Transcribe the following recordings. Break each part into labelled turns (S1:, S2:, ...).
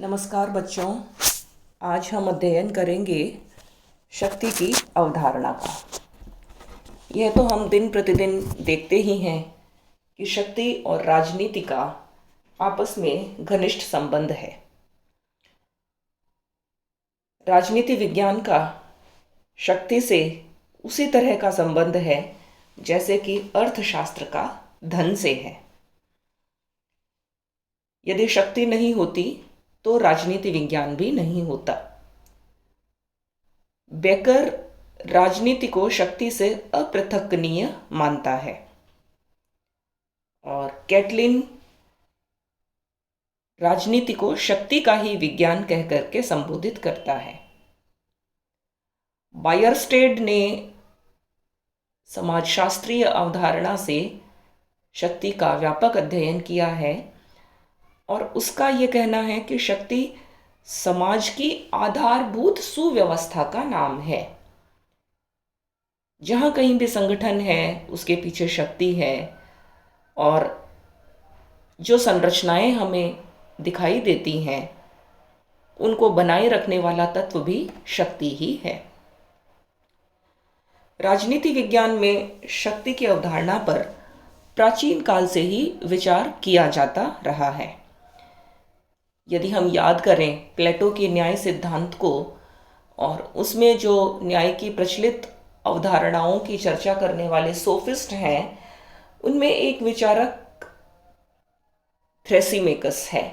S1: नमस्कार बच्चों। आज हम अध्ययन करेंगे शक्ति की अवधारणा का। यह तो हम दिन प्रतिदिन देखते ही हैं कि शक्ति और राजनीति का आपस में घनिष्ठ संबंध है। राजनीति विज्ञान का शक्ति से उसी तरह का संबंध है जैसे कि अर्थशास्त्र का धन से है। यदि शक्ति नहीं होती तो राजनीति विज्ञान भी नहीं होता। बेकर राजनीति को शक्ति से अपृथक्कनीय मानता है और कैटलिन राजनीति को शक्ति का ही विज्ञान कह करके संबोधित करता है। बायरस्टेड ने समाजशास्त्रीय अवधारणा से शक्ति का व्यापक अध्ययन किया है और उसका ये कहना है कि शक्ति समाज की आधारभूत सुव्यवस्था का नाम है। जहाँ कहीं भी संगठन है उसके पीछे शक्ति है और जो संरचनाएं हमें दिखाई देती हैं उनको बनाए रखने वाला तत्व भी शक्ति ही है। राजनीति विज्ञान में शक्ति की अवधारणा पर प्राचीन काल से ही विचार किया जाता रहा है। यदि हम याद करें प्लेटो के न्याय सिद्धांत को और उसमें जो न्याय की प्रचलित अवधारणाओं की चर्चा करने वाले सोफिस्ट हैं, उनमें एक विचारक थ्रेसिमेकस है।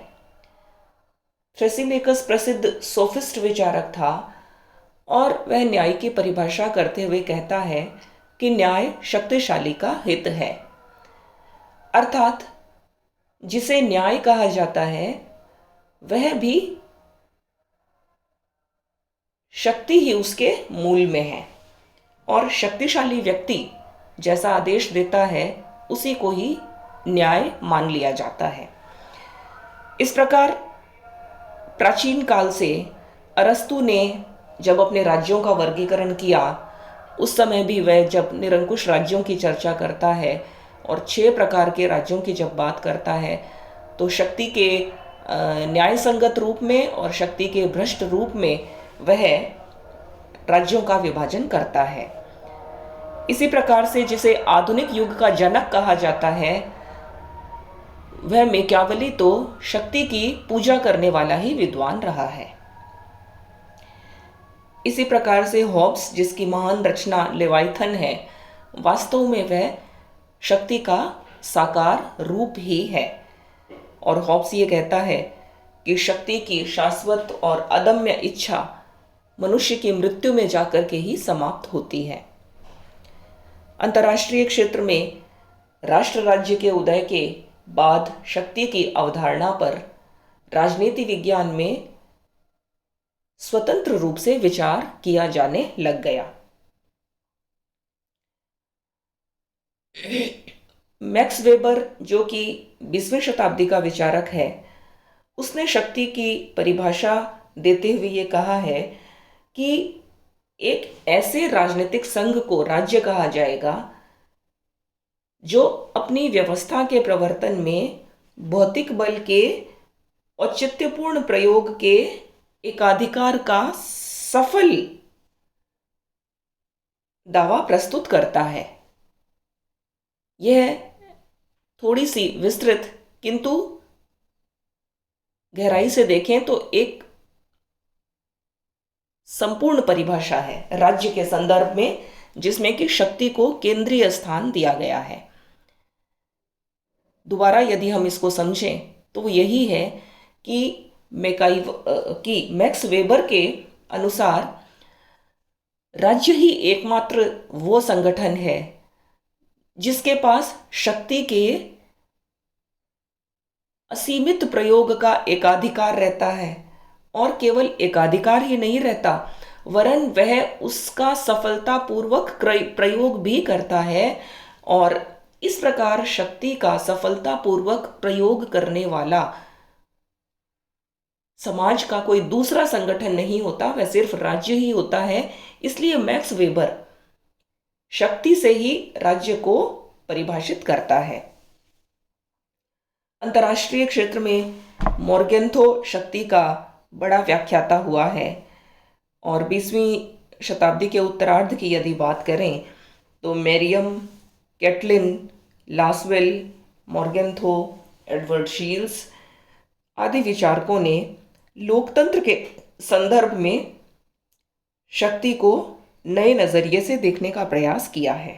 S1: थ्रेसिमेकस प्रसिद्ध सोफिस्ट विचारक था और वह न्याय की परिभाषा करते हुए कहता है कि न्याय शक्तिशाली का हित है, अर्थात जिसे न्याय कहा जाता है वह भी शक्ति ही उसके मूल में है और शक्तिशाली व्यक्ति जैसा आदेश देता है उसी को ही न्याय मान लिया जाता है। इस प्रकार प्राचीन काल से अरस्तु ने जब अपने राज्यों का वर्गीकरण किया, उस समय भी वह जब निरंकुश राज्यों की चर्चा करता है और 6 प्रकार के राज्यों की जब बात करता है तो शक्ति के न्याय संगत रूप में और शक्ति के भ्रष्ट रूप में वह राज्यों का विभाजन करता है। इसी प्रकार से जिसे आधुनिक युग का जनक कहा जाता है वह मैकियावेली तो शक्ति की पूजा करने वाला ही विद्वान रहा है। इसी प्रकार से हॉब्स, जिसकी महान रचना लेवाइथन है, वास्तव में वह शक्ति का साकार रूप ही है। और हॉब्स ये कहता है कि शक्ति की शाश्वत और अदम्य इच्छा मनुष्य की मृत्यु में जाकर के ही समाप्त होती है। अंतर्राष्ट्रीय क्षेत्र में राष्ट्र राज्य के उदय के बाद शक्ति की अवधारणा पर राजनीति विज्ञान में स्वतंत्र रूप से विचार किया जाने लग गया। मैक्स वेबर, जो कि 20वीं शताब्दी का विचारक है, उसने शक्ति की परिभाषा देते हुए ये कहा है कि एक ऐसे राजनीतिक संघ को राज्य कहा जाएगा जो अपनी व्यवस्था के प्रवर्तन में भौतिक बल के औचित्यपूर्ण प्रयोग के एकाधिकार का सफल दावा प्रस्तुत करता है। यह थोड़ी सी विस्तृत किंतु गहराई से देखें तो एक संपूर्ण परिभाषा है राज्य के संदर्भ में, जिसमें कि शक्ति को केंद्रीय स्थान दिया गया है। दोबारा यदि हम इसको समझें तो वो यही है कि मैक्स वेबर के अनुसार राज्य ही एकमात्र वो संगठन है जिसके पास शक्ति के असीमित प्रयोग का एकाधिकार रहता है और केवल एकाधिकार ही नहीं रहता वरन वह उसका सफलतापूर्वक प्रयोग भी करता है। और इस प्रकार शक्ति का सफलतापूर्वक प्रयोग करने वाला समाज का कोई दूसरा संगठन नहीं होता, वह सिर्फ राज्य ही होता है। इसलिए मैक्स वेबर शक्ति से ही राज्य को परिभाषित करता है। अंतर्राष्ट्रीय क्षेत्र में मोर्गेंथो शक्ति का बड़ा व्याख्याता हुआ है और 20वीं शताब्दी के उत्तरार्ध की यदि बात करें तो मेरियम, कैटलिन, लासवेल, मोर्गेंथो, एडवर्ड शील्स आदि विचारकों ने लोकतंत्र के संदर्भ में शक्ति को नए नजरिए से देखने का प्रयास किया है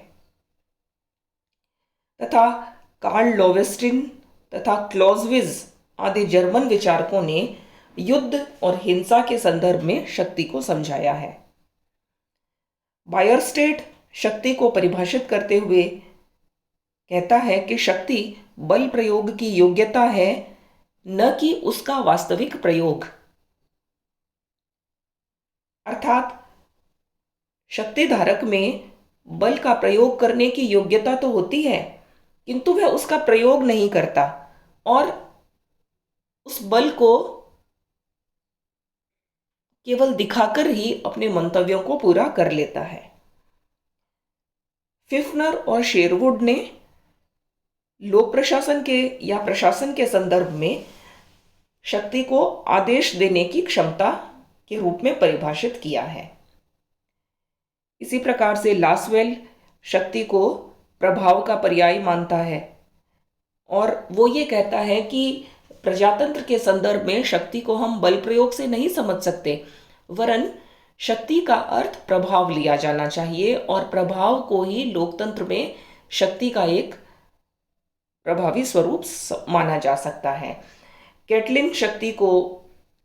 S1: तथा कार्ल लोवेस्टिन तथा क्लॉजविज आदि जर्मन विचारकों ने युद्ध और हिंसा के संदर्भ में शक्ति को समझाया है। बायरस्टेट शक्ति को परिभाषित करते हुए कहता है कि शक्ति बल प्रयोग की योग्यता है, न कि उसका वास्तविक प्रयोग। अर्थात शक्ति धारक में बल का प्रयोग करने की योग्यता तो होती है, किंतु वह उसका प्रयोग नहीं करता और उस बल को केवल दिखाकर ही अपने मंतव्यों को पूरा कर लेता है। फिफ्नर और शेरवुड ने लोक प्रशासन के या प्रशासन के संदर्भ में शक्ति को आदेश देने की क्षमता के रूप में परिभाषित किया है। इसी प्रकार से लासवेल शक्ति को प्रभाव का पर्याय मानता है और वो ये कहता है कि प्रजातंत्र के संदर्भ में शक्ति को हम बल प्रयोग से नहीं समझ सकते, वरन शक्ति का अर्थ प्रभाव लिया जाना चाहिए और प्रभाव को ही लोकतंत्र में शक्ति का एक प्रभावी स्वरूप माना जा सकता है। कैटलिन शक्ति को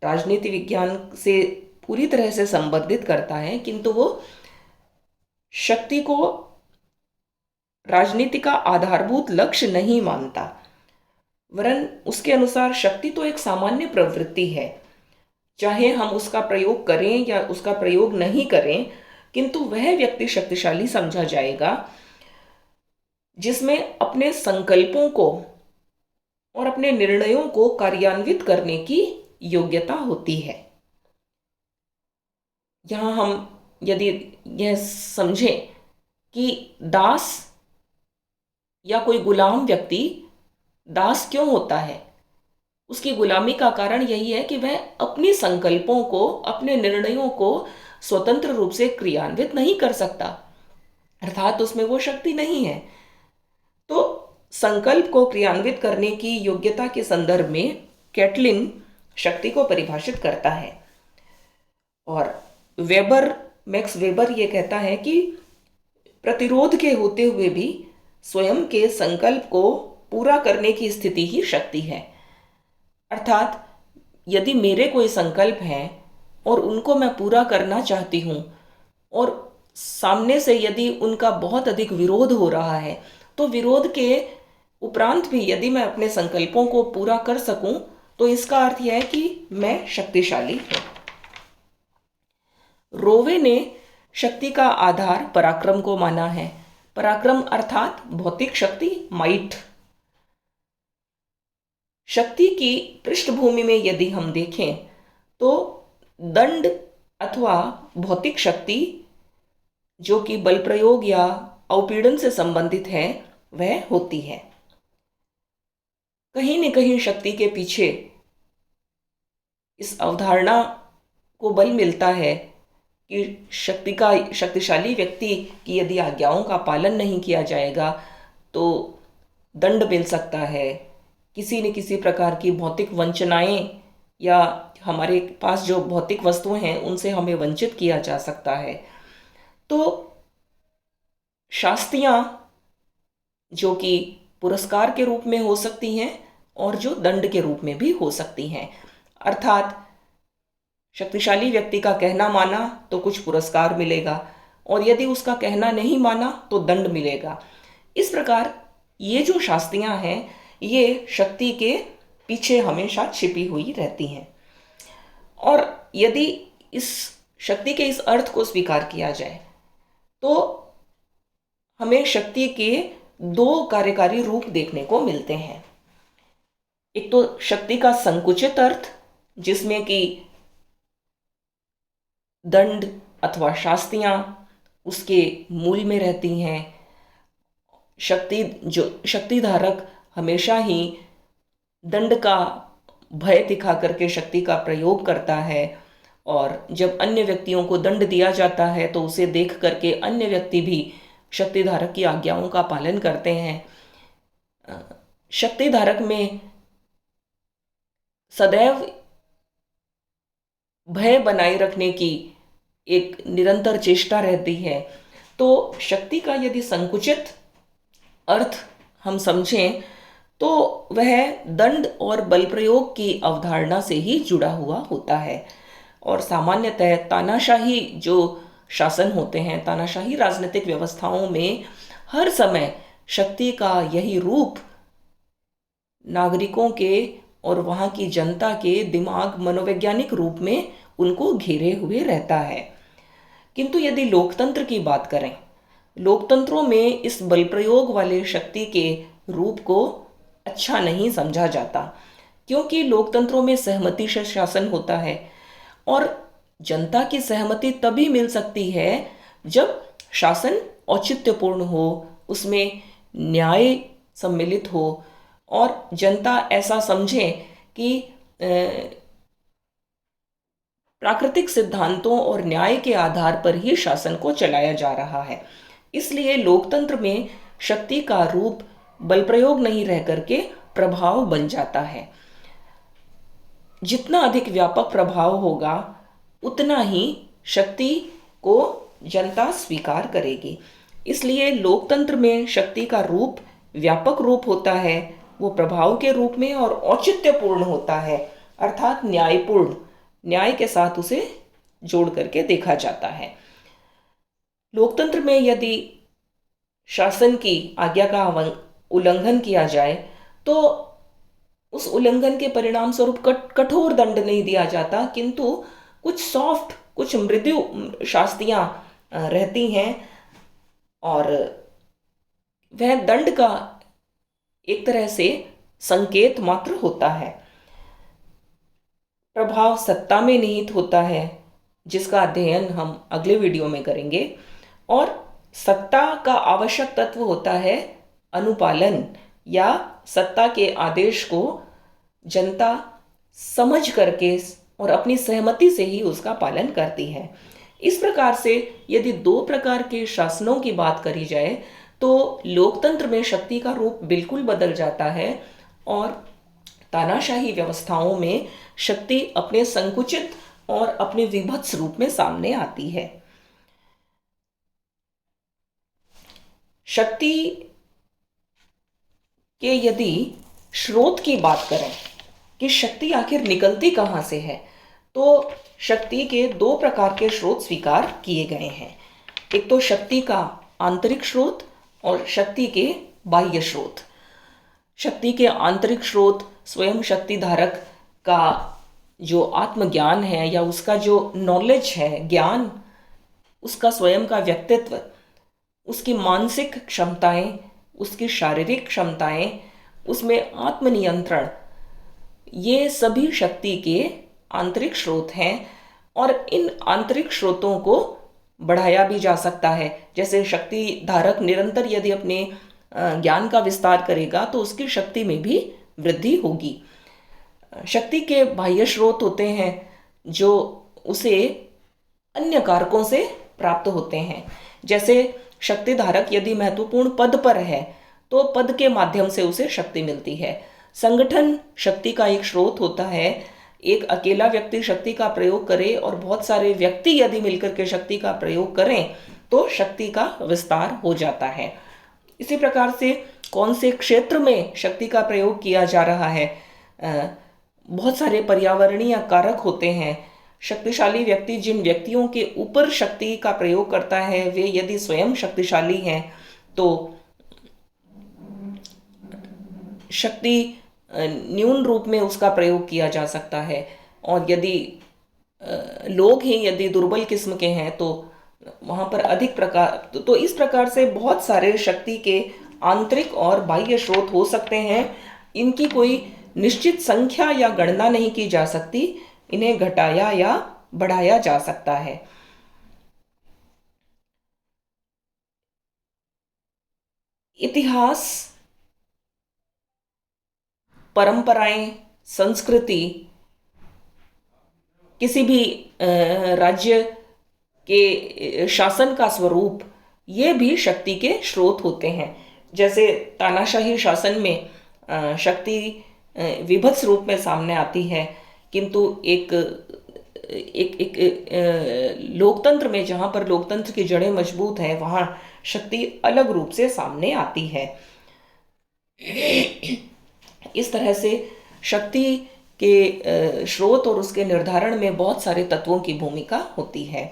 S1: राजनीति विज्ञान से पूरी तरह से संबंधित करता है, किंतु वो शक्ति को राजनीति का आधारभूत लक्ष्य नहीं मानता, वरन उसके अनुसार शक्ति तो एक सामान्य प्रवृत्ति है, चाहे हम उसका प्रयोग करें या उसका प्रयोग नहीं करें, किंतु वह व्यक्ति शक्तिशाली समझा जाएगा जिसमें अपने संकल्पों को और अपने निर्णयों को कार्यान्वित करने की योग्यता होती है। यहाँ हम यदि यह समझें कि दास या कोई गुलाम व्यक्ति दास क्यों होता है, उसकी गुलामी का कारण यही है कि वह अपने संकल्पों को, अपने निर्णयों को स्वतंत्र रूप से क्रियान्वित नहीं कर सकता, अर्थात उसमें वो शक्ति नहीं है। तो संकल्प को क्रियान्वित करने की योग्यता के संदर्भ में कैटलिन शक्ति को परिभाषित करता है और मैक्स वेबर ये कहता है कि प्रतिरोध के होते हुए भी स्वयं के संकल्प को पूरा करने की स्थिति ही शक्ति है। अर्थात यदि मेरे कोई संकल्प हैं और उनको मैं पूरा करना चाहती हूँ और सामने से यदि उनका बहुत अधिक विरोध हो रहा है, तो विरोध के उपरांत भी यदि मैं अपने संकल्पों को पूरा कर सकूं, तो इसका अर्थ यह है कि मैं शक्तिशाली हूं। रोवे ने शक्ति का आधार पराक्रम को माना है। पराक्रम अर्थात भौतिक शक्ति, माइट। शक्ति की पृष्ठभूमि में यदि हम देखें तो दंड अथवा भौतिक शक्ति जो कि बल प्रयोग या अवपीड़न से संबंधित है वह होती है। कहीं न कहीं शक्ति के पीछे इस अवधारणा को बल मिलता है कि शक्तिशाली व्यक्ति की यदि आज्ञाओं का पालन नहीं किया जाएगा तो दंड मिल सकता है, किसी न किसी प्रकार की भौतिक वंचनाएं या हमारे पास जो भौतिक वस्तुएं हैं उनसे हमें वंचित किया जा सकता है। तो शास्तियां जो कि पुरस्कार के रूप में हो सकती हैं और जो दंड के रूप में भी हो सकती हैं, अर्थात शक्तिशाली व्यक्ति का कहना माना तो कुछ पुरस्कार मिलेगा और यदि उसका कहना नहीं माना तो दंड मिलेगा। इस प्रकार ये जो शास्तियां हैं ये शक्ति के पीछे हमेशा छिपी हुई रहती हैं। और यदि इस शक्ति के इस अर्थ को स्वीकार किया जाए तो हमें शक्ति के दो कार्यकारी रूप देखने को मिलते हैं। एक तो शक्ति का संकुचित अर्थ जिसमें कि दंड अथवा शास्तियां उसके मूल में रहती हैं। शक्तिधारक हमेशा ही दंड का भय दिखा करके शक्ति का प्रयोग करता है, और जब अन्य व्यक्तियों को दंड दिया जाता है तो उसे देख करके अन्य व्यक्ति भी शक्तिधारक की आज्ञाओं का पालन करते हैं। शक्तिधारक में सदैव भय बनाए रखने की एक निरंतर चेष्टा रहती है। तो शक्ति का यदि संकुचित अर्थ हम समझें तो वह दंड और बल प्रयोग की अवधारणा से ही जुड़ा हुआ होता है। और सामान्यतः तानाशाही जो शासन होते हैं, तानाशाही राजनीतिक व्यवस्थाओं में हर समय शक्ति का यही रूप नागरिकों के और वहाँ की जनता के दिमाग मनोवैज्ञानिक रूप में उनको घेरे हुए रहता है। किंतु यदि लोकतंत्र की बात करें, लोकतंत्रों में इस बल प्रयोग वाले शक्ति के रूप को अच्छा नहीं समझा जाता, क्योंकि लोकतंत्रों में सहमति से शासन होता है, और जनता की सहमति तभी मिल सकती है जब शासन औचित्यपूर्ण हो, उसमें न्याय सम्मिलित हो और जनता ऐसा समझे कि प्राकृतिक सिद्धांतों और न्याय के आधार पर ही शासन को चलाया जा रहा है। इसलिए लोकतंत्र में शक्ति का रूप बल प्रयोग नहीं रह करके प्रभाव बन जाता है। जितना अधिक व्यापक प्रभाव होगा उतना ही शक्ति को जनता स्वीकार करेगी। इसलिए लोकतंत्र में शक्ति का रूप व्यापक रूप होता है, वो प्रभाव के रूप में, और औचित्यपूर्ण होता है, अर्थात न्यायपूर्ण, न्याय के साथ उसे जोड़ करके देखा जाता है। लोकतंत्र में यदि शासन की आज्ञा का उल्लंघन किया जाए तो उस उल्लंघन के परिणाम स्वरूप कठोर दंड नहीं दिया जाता, किंतु कुछ सॉफ्ट, कुछ मृदु शास्तियां रहती हैं, और वह दंड का एक तरह से संकेत मात्र होता है। प्रभाव सत्ता में निहित होता है, जिसका अध्ययन हम अगले वीडियो में करेंगे, और सत्ता का आवश्यक तत्व होता है अनुपालन, या सत्ता के आदेश को जनता समझ करके और अपनी सहमति से ही उसका पालन करती है। इस प्रकार से यदि दो प्रकार के शासनों की बात करी जाए तो लोकतंत्र में शक्ति का रूप बिल्कुल बदल जाता है, और तानाशाही व्यवस्थाओं में शक्ति अपने संकुचित और अपने विभत्स रूप में सामने आती है। शक्ति के यदि स्रोत की बात करें कि शक्ति आखिर निकलती कहाँ से है, तो शक्ति के दो प्रकार के स्रोत स्वीकार किए गए हैं। एक तो शक्ति का आंतरिक स्रोत और शक्ति के बाह्य स्रोत। शक्ति के आंतरिक स्रोत स्वयं शक्ति धारक का जो आत्मज्ञान है, या उसका जो नॉलेज है, ज्ञान, उसका स्वयं का व्यक्तित्व, उसकी मानसिक क्षमताएं, उसकी शारीरिक क्षमताएं, उसमें आत्मनियंत्रण, ये सभी शक्ति के आंतरिक स्रोत हैं। और इन आंतरिक स्रोतों को बढ़ाया भी जा सकता है। जैसे शक्ति धारक निरंतर यदि अपने ज्ञान का विस्तार करेगा तो उसकी शक्ति में भी वृद्धि होगी। शक्ति के बाह्य स्रोत होते हैं जो उसे अन्य कारकों से प्राप्त होते हैं। जैसे शक्ति धारक यदि महत्वपूर्ण पद पर है तो पद के माध्यम से उसे शक्ति मिलती है। संगठन शक्ति का एक स्रोत होता है। एक अकेला व्यक्ति शक्ति का प्रयोग करे और बहुत सारे व्यक्ति यदि मिलकर के शक्ति का प्रयोग करें तो शक्ति का विस्तार हो जाता है। इसी प्रकार से कौन से क्षेत्र में शक्ति का प्रयोग किया जा रहा है, बहुत सारे पर्यावरणीय कारक होते हैं। शक्तिशाली व्यक्ति जिन व्यक्तियों के ऊपर शक्ति का प्रयोग करता है वे यदि स्वयं शक्तिशाली हैं तो शक्ति न्यून रूप में उसका प्रयोग किया जा सकता है, और यदि लोग ही यदि दुर्बल किस्म के हैं तो वहाँ पर अधिक प्रकार, तो इस प्रकार से बहुत सारे शक्ति के आंतरिक और बाह्य स्रोत हो सकते हैं। इनकी कोई निश्चित संख्या या गणना नहीं की जा सकती, इन्हें घटाया या बढ़ाया जा सकता है। इतिहास, परंपराएं, संस्कृति, किसी भी राज्य के शासन का स्वरूप, ये भी शक्ति के स्रोत होते हैं। जैसे तानाशाही शासन में शक्ति विभत्स रूप में सामने आती है, किंतु एक एक एक लोकतंत्र में, जहाँ पर लोकतंत्र की जड़ें मजबूत हैं, वहाँ शक्ति अलग रूप से सामने आती है। इस तरह से शक्ति के स्रोत और उसके निर्धारण में बहुत सारे तत्वों की भूमिका होती है।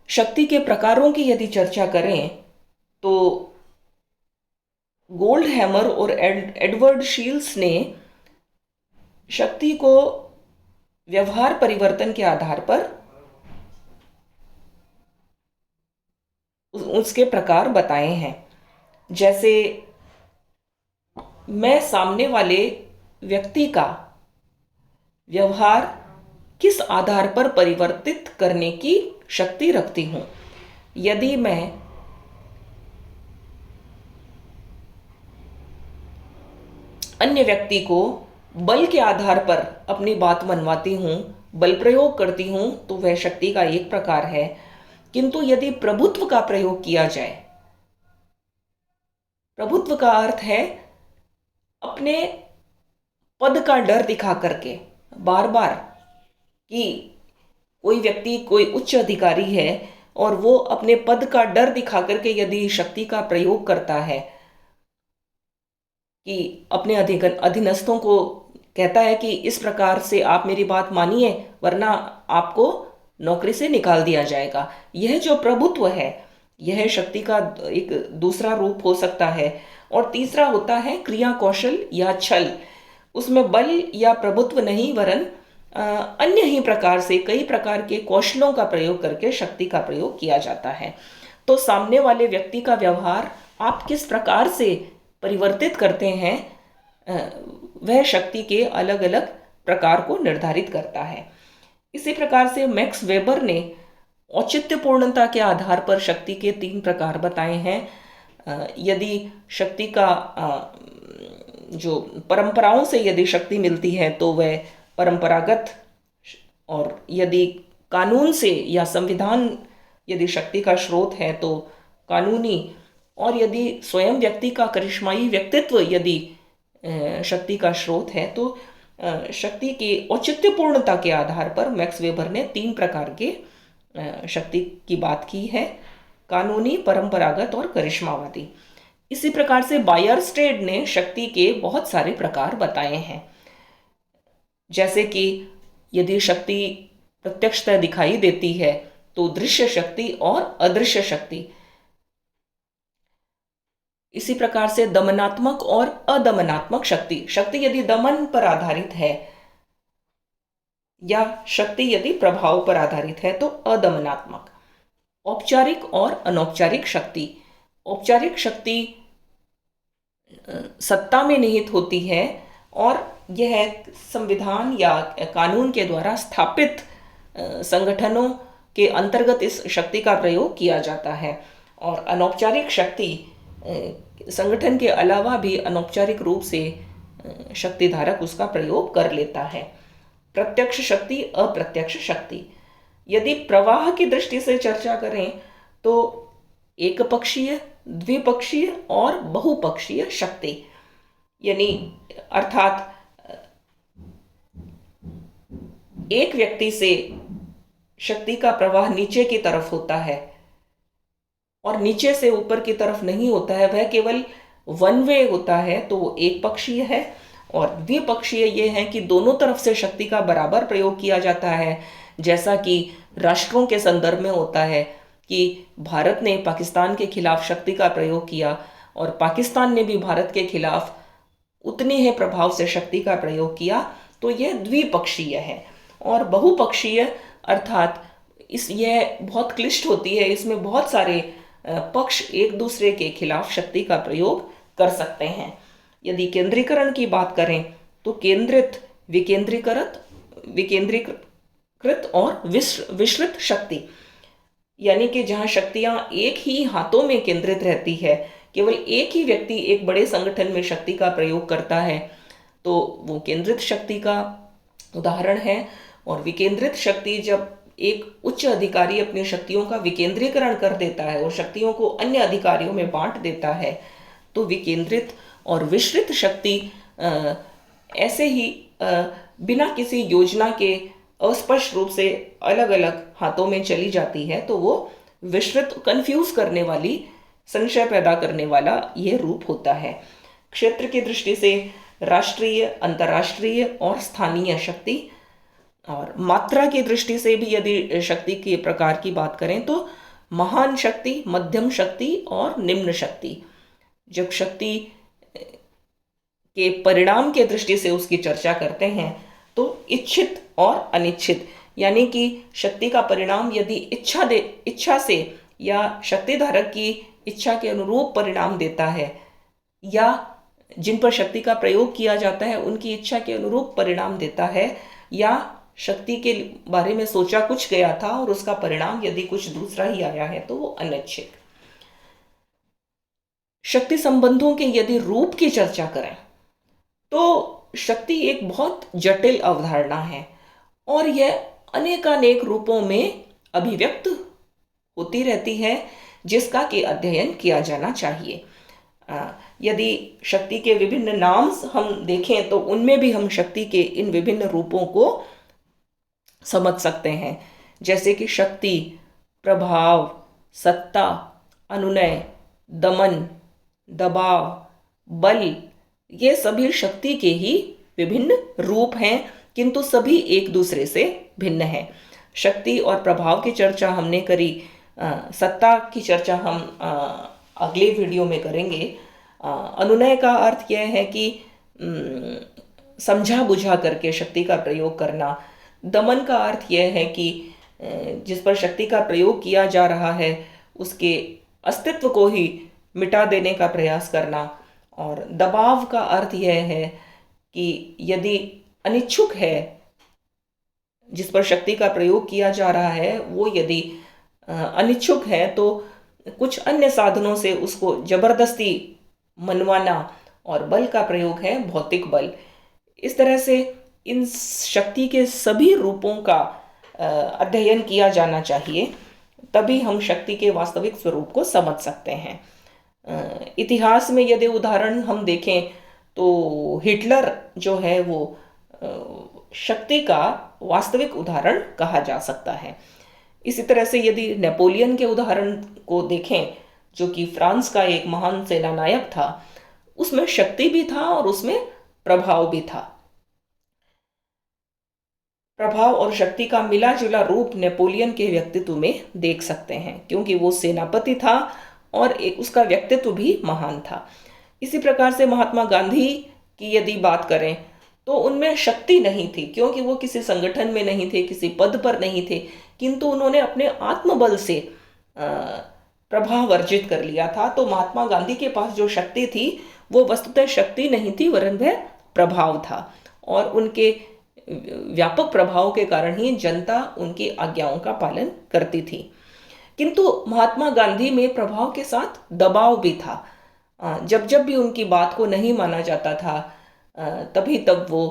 S1: शक्ति के प्रकारों की यदि चर्चा करें तो गोल्ड हैमर और एडवर्ड शील्स ने शक्ति को व्यवहार परिवर्तन के आधार पर उसके प्रकार बताए हैं। जैसे मैं सामने वाले व्यक्ति का व्यवहार किस आधार पर परिवर्तित करने की शक्ति रखती हूं। यदि मैं अन्य व्यक्ति को बल के आधार पर अपनी बात मनवाती हूं, बल प्रयोग करती हूं, तो वह शक्ति का एक प्रकार है। किंतु यदि प्रभुत्व का प्रयोग किया जाए, प्रभुत्व का अर्थ है अपने पद का डर दिखा करके बार बार, कि कोई व्यक्ति कोई उच्च अधिकारी है और वो अपने पद का डर दिखा करके यदि शक्ति का प्रयोग करता है, कि अपने अधीनस्थों को कहता है कि इस प्रकार से आप मेरी बात मानिए वरना आपको नौकरी से निकाल दिया जाएगा, यह जो प्रभुत्व है, यह शक्ति का एक दूसरा रूप हो सकता है। और तीसरा होता है क्रिया कौशल या छल। उसमें बल या प्रभुत्व नहीं, वरन अन्य ही प्रकार से कई प्रकार के कौशलों का प्रयोग करके शक्ति का प्रयोग किया जाता है। तो सामने वाले व्यक्ति का व्यवहार आप किस प्रकार से परिवर्तित करते हैं, वह शक्ति के अलग अलग प्रकार को निर्धारित करता है। इसी प्रकार से मैक्स वेबर ने औचित्यपूर्णता के आधार पर शक्ति के 3 प्रकार बताए हैं। यदि शक्ति का जो परंपराओं से यदि शक्ति मिलती है तो वह परंपरागत, और यदि कानून से या संविधान यदि शक्ति का स्रोत है तो कानूनी, और यदि स्वयं व्यक्ति का करिश्माई व्यक्तित्व यदि शक्ति का स्रोत है तो शक्ति की औचित्यपूर्णता के आधार पर मैक्स वेबर ने 3 प्रकार के शक्ति की बात की है: कानूनी, परंपरागत और करिश्मावादी। इसी प्रकार से बायरस्टेड ने शक्ति के बहुत सारे प्रकार बताए हैं। जैसे कि यदि शक्ति प्रत्यक्षतः दिखाई देती है तो दृश्य शक्ति और अदृश्य शक्ति। इसी प्रकार से दमनात्मक और अदमनात्मक शक्ति। शक्ति यदि दमन पर आधारित है या शक्ति यदि प्रभाव पर आधारित है तो अदमनात्मक। औपचारिक और अनौपचारिक शक्ति। औपचारिक शक्ति सत्ता में निहित होती है और यह संविधान या कानून के द्वारा स्थापित संगठनों के अंतर्गत इस शक्ति का प्रयोग किया जाता है। और अनौपचारिक शक्ति संगठन के अलावा भी अनौपचारिक रूप से शक्ति धारक उसका प्रयोग कर लेता है। प्रत्यक्ष शक्ति, अप्रत्यक्ष शक्ति। यदि प्रवाह की दृष्टि से चर्चा करें तो एक पक्षीय, द्विपक्षीय और बहुपक्षीय शक्ति, यानी अर्थात एक व्यक्ति से शक्ति का प्रवाह नीचे की तरफ होता है और नीचे से ऊपर की तरफ नहीं होता है, वह केवल वन वे होता है, तो वो एक पक्षीय है। और द्विपक्षीय ये है कि दोनों तरफ से शक्ति का बराबर प्रयोग किया जाता है, जैसा कि राष्ट्रों के संदर्भ में होता है कि भारत ने पाकिस्तान के खिलाफ शक्ति का प्रयोग किया और पाकिस्तान ने भी भारत के खिलाफ उतने ही प्रभाव से शक्ति का प्रयोग किया, तो यह द्विपक्षीय है। और बहुपक्षीय अर्थात यह बहुत क्लिष्ट होती है, इसमें बहुत सारे पक्ष एक दूसरे के खिलाफ शक्ति का प्रयोग कर सकते हैं। यदि केंद्रीकरण की बात करें तो केंद्रित, विकेंद्रीकृत और विश्रित शक्ति, यानी कि जहां शक्तियां एक ही हाथों में केंद्रित रहती है, केवल एक ही व्यक्ति एक बड़े संगठन में शक्ति का प्रयोग करता है, तो वो केंद्रित शक्ति का उदाहरण है। और विकेंद्रित शक्ति, जब एक उच्च अधिकारी अपनी शक्तियों का विकेंद्रीकरण कर देता है और शक्तियों को अन्य अधिकारियों में बांट देता है, तो विकेंद्रित और विस्तृत शक्ति ऐसे ही बिना किसी योजना के अस्पष्ट रूप से अलग अलग हाथों में चली जाती है, तो वो विस्तृत, कंफ्यूज करने वाली, संशय पैदा करने वाला ये रूप होता है। क्षेत्र की दृष्टि से राष्ट्रीय, अंतर्राष्ट्रीय और स्थानीय शक्ति, और मात्रा की दृष्टि से भी यदि शक्ति के प्रकार की बात करें तो महान शक्ति, मध्यम शक्ति और निम्न शक्ति। जब शक्ति के परिणाम के दृष्टि से उसकी चर्चा करते हैं तो इच्छित और अनिच्छित, यानी कि शक्ति का परिणाम यदि इच्छा से या शक्ति धारक की इच्छा के अनुरूप परिणाम देता है, या जिन पर शक्ति का प्रयोग किया जाता है उनकी इच्छा के अनुरूप परिणाम देता है, या शक्ति के बारे में सोचा कुछ गया था और उसका परिणाम यदि कुछ दूसरा ही आया है, तो वो अनिच्छित। शक्ति संबंधों के यदि रूप की चर्चा करें तो शक्ति एक बहुत जटिल अवधारणा है और यह अनेकानेक रूपों में अभिव्यक्त होती रहती है, जिसका कि अध्ययन किया जाना चाहिए। यदि शक्ति के विभिन्न नाम हम देखें तो उनमें भी हम शक्ति के इन विभिन्न रूपों को समझ सकते हैं, जैसे कि शक्ति, प्रभाव, सत्ता, अनुनय, दमन, दबाव, बल, ये सभी शक्ति के ही विभिन्न रूप हैं, किंतु सभी एक दूसरे से भिन्न हैं। शक्ति और प्रभाव की चर्चा हमने करी, सत्ता की चर्चा हम अगले वीडियो में करेंगे। अनुनय का अर्थ यह है कि समझा बुझा करके शक्ति का प्रयोग करना। दमन का अर्थ यह है कि जिस पर शक्ति का प्रयोग किया जा रहा है उसके अस्तित्व को ही मिटा देने का प्रयास करना। और दबाव का अर्थ यह है कि यदि अनिच्छुक है, जिस पर शक्ति का प्रयोग किया जा रहा है, वो यदि अनिच्छुक है तो कुछ अन्य साधनों से उसको जबरदस्ती मनवाना। और बल का प्रयोग है भौतिक बल। इस तरह से इन शक्ति के सभी रूपों का अध्ययन किया जाना चाहिए, तभी हम शक्ति के वास्तविक स्वरूप को समझ सकते हैं। इतिहास में यदि उदाहरण हम देखें तो हिटलर जो है वो शक्ति का वास्तविक उदाहरण कहा जा सकता है। इसी तरह से यदि नेपोलियन के उदाहरण को देखें, जो कि फ्रांस का एक महान सेनानायक था, उसमें शक्ति भी था और उसमें प्रभाव भी था। प्रभाव और शक्ति का मिला जुला रूप नेपोलियन के व्यक्तित्व में देख सकते हैं, क्योंकि वो सेनापति था और एक उसका व्यक्तित्व भी महान था। इसी प्रकार से महात्मा गांधी की यदि बात करें तो उनमें शक्ति नहीं थी, क्योंकि वो किसी संगठन में नहीं थे, किसी पद पर नहीं थे, किंतु उन्होंने अपने आत्मबल से प्रभाव अर्जित कर लिया था। तो महात्मा गांधी के पास जो शक्ति थी वो वस्तुतः शक्ति नहीं थी, वरन वह प्रभाव था। और उनके व्यापक प्रभाव के कारण ही जनता उनकी आज्ञाओं का पालन करती थी। किंतु महात्मा गांधी में प्रभाव के साथ दबाव भी था। जब जब भी उनकी बात को नहीं माना जाता था, तभी तब वो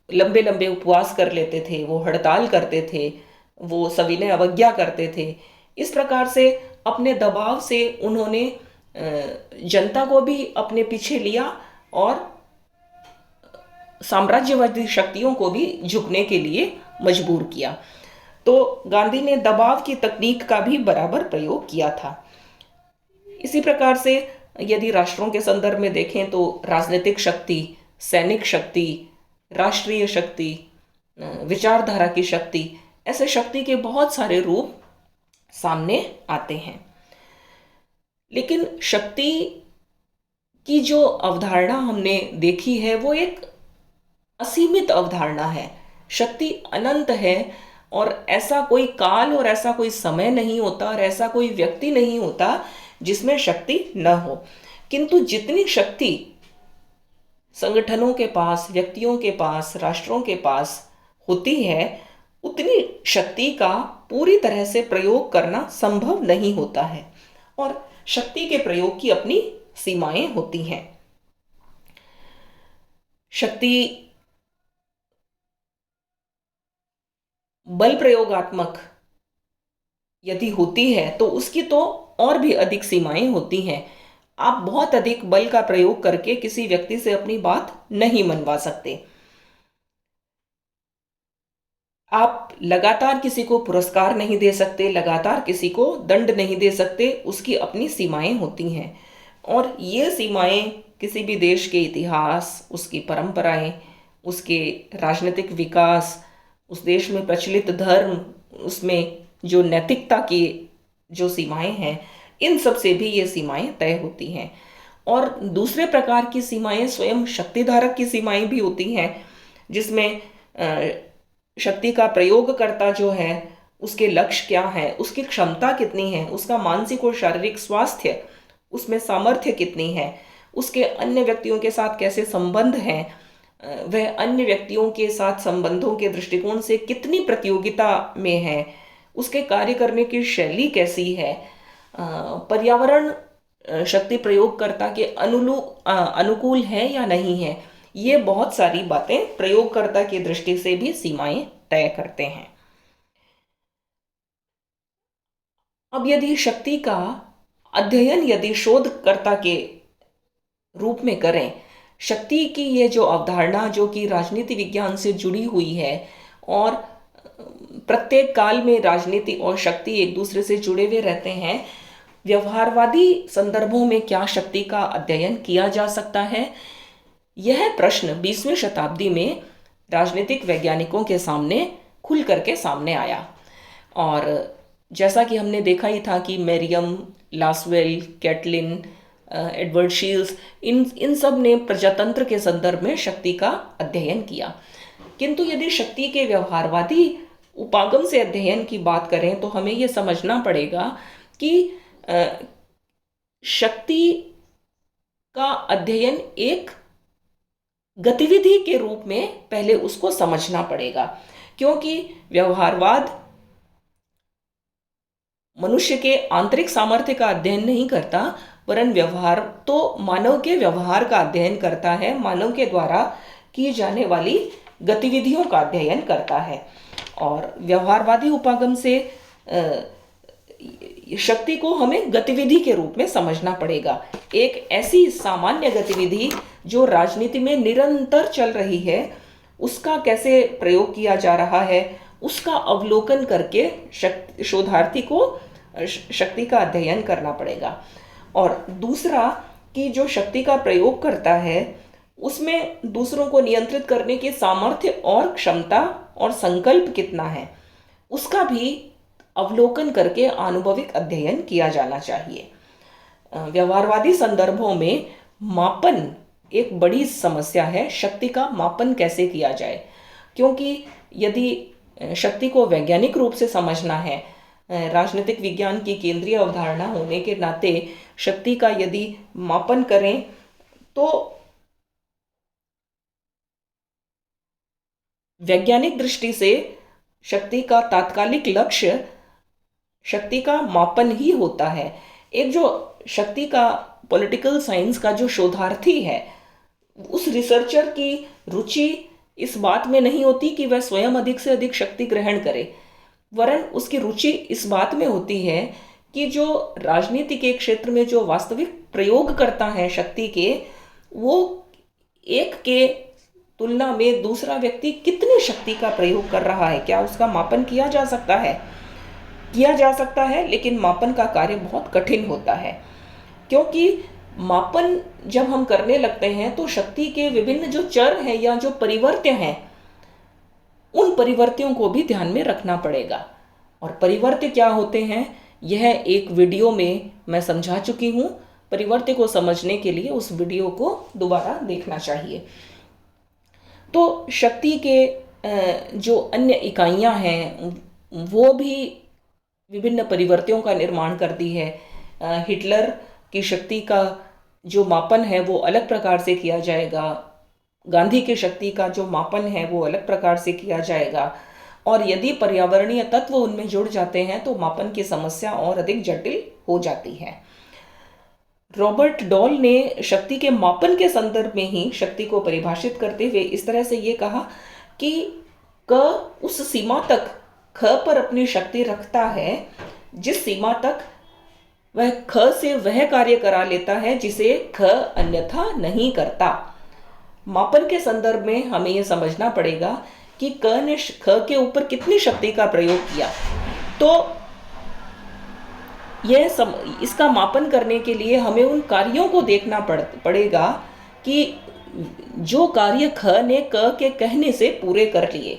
S1: लंबे लंबे उपवास कर लेते थे, वो हड़ताल करते थे, वो सविनय अवज्ञा करते थे। इस प्रकार से अपने दबाव से उन्होंने जनता को भी अपने पीछे लिया और साम्राज्यवादी शक्तियों को भी झुकने के लिए मजबूर किया। तो गांधी ने दबाव की तकनीक का भी बराबर प्रयोग किया था। इसी प्रकार से यदि राष्ट्रों के संदर्भ में देखें तो राजनीतिक शक्ति, सैनिक शक्ति, राष्ट्रीय शक्ति, विचारधारा की शक्ति, ऐसे शक्ति के बहुत सारे रूप सामने आते हैं। लेकिन शक्ति की जो अवधारणा हमने देखी है वो एक असीमित अवधारणा है। शक्ति अनंत है और ऐसा कोई काल और ऐसा कोई समय नहीं होता और ऐसा कोई व्यक्ति नहीं होता जिसमें शक्ति न हो। किंतु जितनी शक्ति संगठनों के पास, व्यक्तियों के पास, राष्ट्रों के पास होती है, उतनी शक्ति का पूरी तरह से प्रयोग करना संभव नहीं होता है और शक्ति के प्रयोग की अपनी सीमाएं होती हैं। शक्ति बल प्रयोगात्मक यदि होती है तो उसकी तो और भी अधिक सीमाएं होती हैं। आप बहुत अधिक बल का प्रयोग करके किसी व्यक्ति से अपनी बात नहीं मनवा सकते। आप लगातार किसी को पुरस्कार नहीं दे सकते, लगातार किसी को दंड नहीं दे सकते, उसकी अपनी सीमाएं होती हैं। और ये सीमाएं किसी भी देश के इतिहास, उसकी परंपराएं, उसके राजनीतिक विकास, उस देश में प्रचलित धर्म, उसमें जो नैतिकता की जो सीमाएं हैं, इन सब से भी ये सीमाएं तय होती हैं। और दूसरे प्रकार की सीमाएं स्वयं शक्तिधारक की सीमाएं भी होती हैं, जिसमें शक्ति का प्रयोगकर्ता जो है, उसके लक्ष्य क्या है, उसकी क्षमता कितनी है, उसका मानसिक और शारीरिक स्वास्थ्य, उसमें सामर्थ्य कितनी है, उसके अन्य व्यक्तियों के साथ कैसे संबंध हैं, वह अन्य व्यक्तियों के साथ संबंधों के दृष्टिकोण से कितनी प्रतियोगिता में है, उसके कार्य करने की शैली कैसी है, पर्यावरण शक्ति प्रयोगकर्ता के अनुकूल है या नहीं है। ये बहुत सारी बातें प्रयोगकर्ता की दृष्टि से भी सीमाएं तय करते हैं। अब यदि शक्ति का अध्ययन यदि शोधकर्ता के रूप में करें, शक्ति की ये जो अवधारणा जो कि राजनीति विज्ञान से जुड़ी हुई है, और प्रत्येक काल में राजनीति और शक्ति एक दूसरे से जुड़े हुए रहते हैं, व्यवहारवादी संदर्भों में क्या शक्ति का अध्ययन किया जा सकता है, यह प्रश्न 20वीं शताब्दी में राजनीतिक वैज्ञानिकों के सामने खुल करके सामने आया। और जैसा कि हमने देखा ही था कि मेरियम, लासवेल, कैटलिन, एडवर्ड शील्स, इन सब ने प्रजातंत्र के संदर्भ में शक्ति का अध्ययन किया। किंतु यदि शक्ति के व्यवहारवादी उपागम से अध्ययन की बात करें तो हमें यह समझना पड़ेगा कि शक्ति का अध्ययन एक गतिविधि के रूप में पहले उसको समझना पड़ेगा, क्योंकि व्यवहारवाद मनुष्य के आंतरिक सामर्थ्य का अध्ययन नहीं करता, वरन व्यवहार तो मानव के व्यवहार का अध्ययन करता है, मानव के द्वारा की जाने वाली गतिविधियों का अध्ययन करता है। और व्यवहारवादी उपागम से शक्ति को हमें गतिविधि के रूप में समझना पड़ेगा, एक ऐसी सामान्य गतिविधि जो राजनीति में निरंतर चल रही है, उसका कैसे प्रयोग किया जा रहा है, उसका अवलोकन करके शोधार्थी को शक्ति का अध्ययन करना पड़ेगा। और दूसरा कि जो शक्ति का प्रयोग करता है उसमें दूसरों को नियंत्रित करने की सामर्थ्य और क्षमता और संकल्प कितना है, उसका भी अवलोकन करके आनुभविक अध्ययन किया जाना चाहिए। व्यवहारवादी संदर्भों में मापन एक बड़ी समस्या है, शक्ति का मापन कैसे किया जाए, क्योंकि यदि शक्ति को वैज्ञानिक रूप से समझना है, राजनीतिक विज्ञान की केंद्रीय अवधारणा होने के नाते शक्ति का यदि मापन करें तो वैज्ञानिक दृष्टि से शक्ति का तात्कालिक लक्ष्य शक्ति का मापन ही होता है। एक जो शक्ति का पॉलिटिकल साइंस का जो शोधार्थी है, उस रिसर्चर की रुचि इस बात में नहीं होती कि वह स्वयं अधिक से अधिक शक्ति ग्रहण करे, वरन उसकी रुचि इस बात में होती है कि जो राजनीति के क्षेत्र में जो वास्तविक प्रयोग करता है शक्ति के, वो एक के तुलना में दूसरा व्यक्ति कितनी शक्ति का प्रयोग कर रहा है, क्या उसका मापन किया जा सकता है। लेकिन मापन का कार्य बहुत कठिन होता है, क्योंकि मापन जब हम करने लगते हैं तो शक्ति के विभिन्न जो चर हैं या जो परिवर्त्य हैं, उन परिवर्त्यों को भी ध्यान में रखना पड़ेगा। और परिवर्त्य क्या होते हैं, यह एक वीडियो में मैं समझा चुकी हूँ। परिवर्त्य को समझने के लिए उस वीडियो को दोबारा देखना चाहिए। तो शक्ति के जो अन्य इकाइयाँ हैं वो भी विभिन्न परिवर्त्यों का निर्माण करती है। हिटलर की शक्ति का जो मापन है वो अलग प्रकार से किया जाएगा, गांधी की शक्ति का जो मापन है वो अलग प्रकार से किया जाएगा, और यदि पर्यावरणीय तत्व उनमें जुड़ जाते हैं तो मापन की समस्या और अधिक जटिल हो जाती है। रॉबर्ट डॉल ने शक्ति के मापन के संदर्भ में ही शक्ति को परिभाषित करते हुए इस तरह से ये कहा कि क उस सीमा तक ख पर अपनी शक्ति रखता है जिस सीमा तक वह ख से वह कार्य करा लेता है जिसे ख अन्यथा नहीं करता। मापन के संदर्भ में हमें यह समझना पड़ेगा कि क ने ख के ऊपर कितनी शक्ति का प्रयोग किया। तो इसका मापन करने के लिए हमें उन कार्यों को देखना पड़ेगा कि जो कार्य ख ने क के कहने से पूरे कर लिए,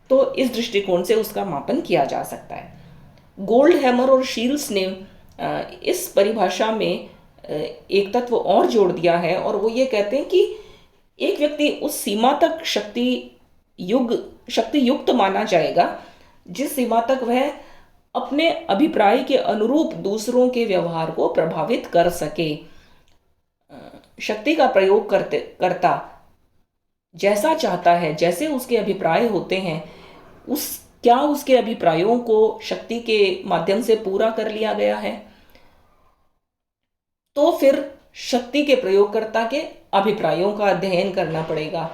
S1: तो इस दृष्टिकोण से उसका मापन किया जा सकता है। गोल्ड हैमर और शील्स ने इस परिभाषा में एक तत्व और जोड़ दिया है, और वो ये कहते हैं कि एक व्यक्ति उस सीमा तक शक्ति युक्त माना जाएगा जिस सीमा तक वह अपने अभिप्राय के अनुरूप दूसरों के व्यवहार को प्रभावित कर सके। शक्ति का प्रयोग करता जैसा चाहता है, जैसे उसके अभिप्राय होते हैं, क्या उसके अभिप्रायों को शक्ति के माध्यम से पूरा कर लिया गया है, तो फिर शक्ति के प्रयोगकर्ता के अभिप्रायों का अध्ययन करना पड़ेगा।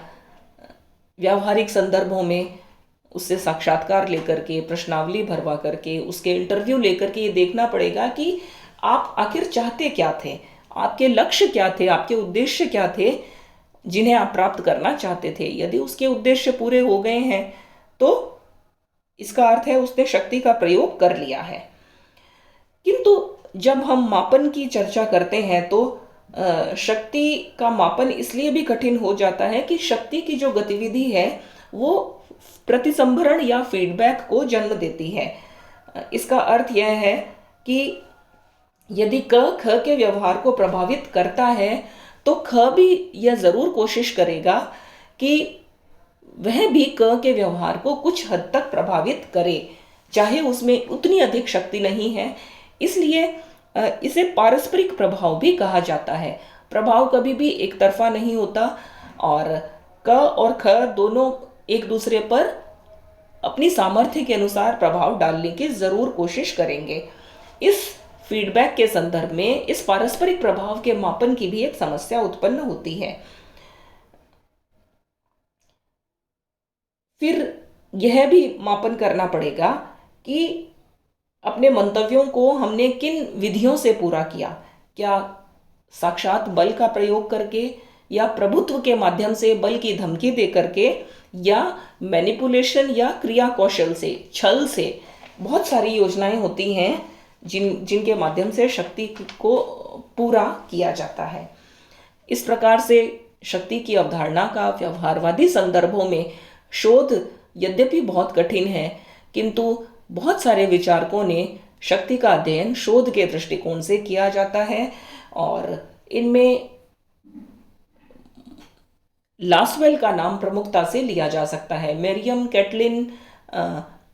S1: व्यावहारिक संदर्भों में उससे साक्षात्कार लेकर के, प्रश्नावली भरवा करके, उसके इंटरव्यू लेकर के ये देखना पड़ेगा कि आप आखिर चाहते क्या थे, आपके लक्ष्य क्या थे, आपके उद्देश्य क्या थे जिन्हें आप प्राप्त करना चाहते थे। यदि उसके उद्देश्य पूरे हो गए हैं तो इसका अर्थ है उसने शक्ति का प्रयोग कर लिया है। किंतु जब हम मापन की चर्चा करते हैं तो शक्ति का मापन इसलिए भी कठिन हो जाता है कि शक्ति की जो गतिविधि है वो प्रतिसंभरण या फीडबैक को जन्म देती है। इसका अर्थ यह है कि यदि क ख के व्यवहार को प्रभावित करता है तो ख भी यह जरूर कोशिश करेगा कि वह भी क के व्यवहार को कुछ हद तक प्रभावित करे, चाहे उसमें उतनी अधिक शक्ति नहीं है। इसलिए इसे पारस्परिक प्रभाव भी कहा जाता है। प्रभाव कभी भी एक तरफा नहीं होता और क और ख दोनों एक दूसरे पर अपनी सामर्थ्य के अनुसार प्रभाव डालने की जरूर कोशिश करेंगे। इस फीडबैक के संदर्भ में इस पारस्परिक प्रभाव के मापन की भी एक समस्या उत्पन्न होती है। फिर यह भी मापन करना पड़ेगा कि अपने मंतव्यों को हमने किन विधियों से पूरा किया, क्या साक्षात बल का प्रयोग करके या प्रभुत्व के माध्यम से बल की धमकी दे करके या मैनिपुलेशन या क्रिया कौशल से, छल से। बहुत सारी योजनाएं होती हैं जिनके माध्यम से शक्ति को पूरा किया जाता है। इस प्रकार से शक्ति की अवधारणा का व्यवहारवादी संदर्भों में शोध यद्यपि बहुत कठिन है, किंतु बहुत सारे विचारकों ने शक्ति का अध्ययन शोध के दृष्टिकोण से किया जाता है और इनमें लासवेल का नाम प्रमुखता से लिया जा सकता है। मेरियम, कैटलिन,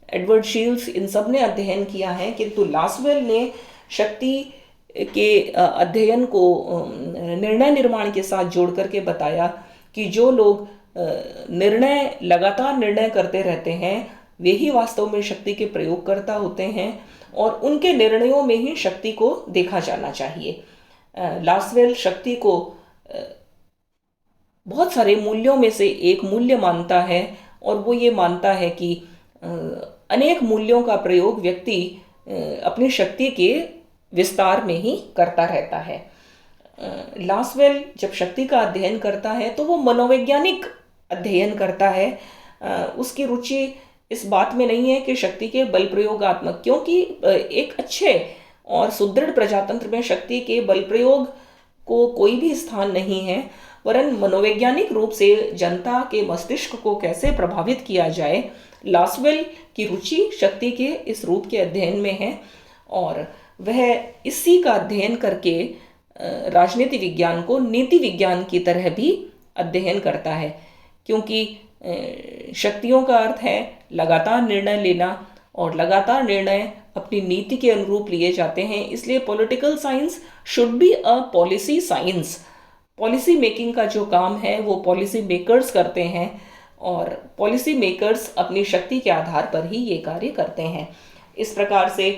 S1: एडवर्ड शील्स, इन सब ने अध्ययन किया है, किंतु लासवेल ने शक्ति के अध्ययन को निर्णय निर्माण के साथ जोड़ करके बताया कि जो लोग लगातार निर्णय करते रहते हैं वे ही वास्तव में शक्ति के प्रयोगकर्ता होते हैं और उनके निर्णयों में ही शक्ति को देखा जाना चाहिए। लासवेल शक्ति को बहुत सारे मूल्यों में से एक मूल्य मानता है और वो ये मानता है कि अनेक मूल्यों का प्रयोग व्यक्ति अपनी शक्ति के विस्तार में ही करता रहता है। लासवेल जब शक्ति का अध्ययन करता है तो वो मनोवैज्ञानिक अध्ययन करता है। उसकी रुचि इस बात में नहीं है कि शक्ति के बल प्रयोगात्मक, क्योंकि एक अच्छे और सुदृढ़ प्रजातंत्र में शक्ति के बल प्रयोग को कोई भी स्थान नहीं है, वरन मनोवैज्ञानिक रूप से जनता के मस्तिष्क को कैसे प्रभावित किया जाए। लासवेल की रुचि शक्ति के इस रूप के अध्ययन में है और वह इसी का अध्ययन करके राजनीति विज्ञान को नीति विज्ञान की तरह भी अध्ययन करता है, क्योंकि शक्तियों का अर्थ है लगातार निर्णय लेना और लगातार निर्णय अपनी नीति के अनुरूप लिए जाते हैं। इसलिए political science should be a policy science. Policy making का जो काम है वो पॉलिसी मेकर्स करते हैं और पॉलिसी मेकर्स अपनी शक्ति के आधार पर ही ये कार्य करते हैं। इस प्रकार से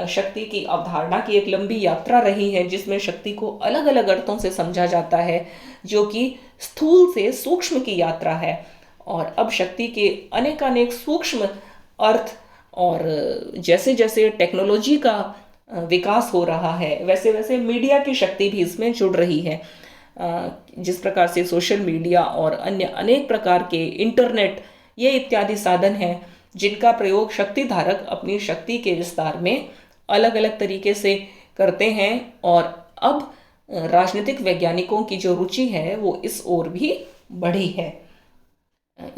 S1: शक्ति की अवधारणा की एक लंबी यात्रा रही है, जिसमें शक्ति को अलग अलग अर्थों से समझा जाता है, जो कि स्थूल से सूक्ष्म की यात्रा है। और अब शक्ति के अनेकानेक सूक्ष्म अर्थ, और जैसे जैसे टेक्नोलॉजी का विकास हो रहा है, वैसे वैसे मीडिया की शक्ति भी इसमें जुड़ रही है। जिस प्रकार से सोशल मीडिया और अन्य अनेक प्रकार के इंटरनेट, ये इत्यादि साधन हैं जिनका प्रयोग शक्ति धारक अपनी शक्ति के विस्तार में अलग अलग तरीके से करते हैं। और अब राजनीतिक वैज्ञानिकों की जो रुचि है वो इस ओर भी बढ़ी है।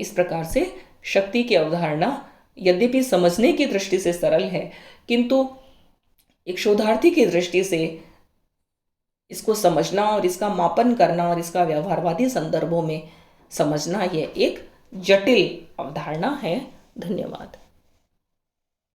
S1: इस प्रकार से शक्ति की अवधारणा यद्यपि समझने की दृष्टि से सरल है, किंतु एक शोधार्थी की दृष्टि से इसको समझना और इसका मापन करना और इसका व्यवहारवादी संदर्भों में समझना, यह एक जटिल अवधारणा है। धन्यवाद।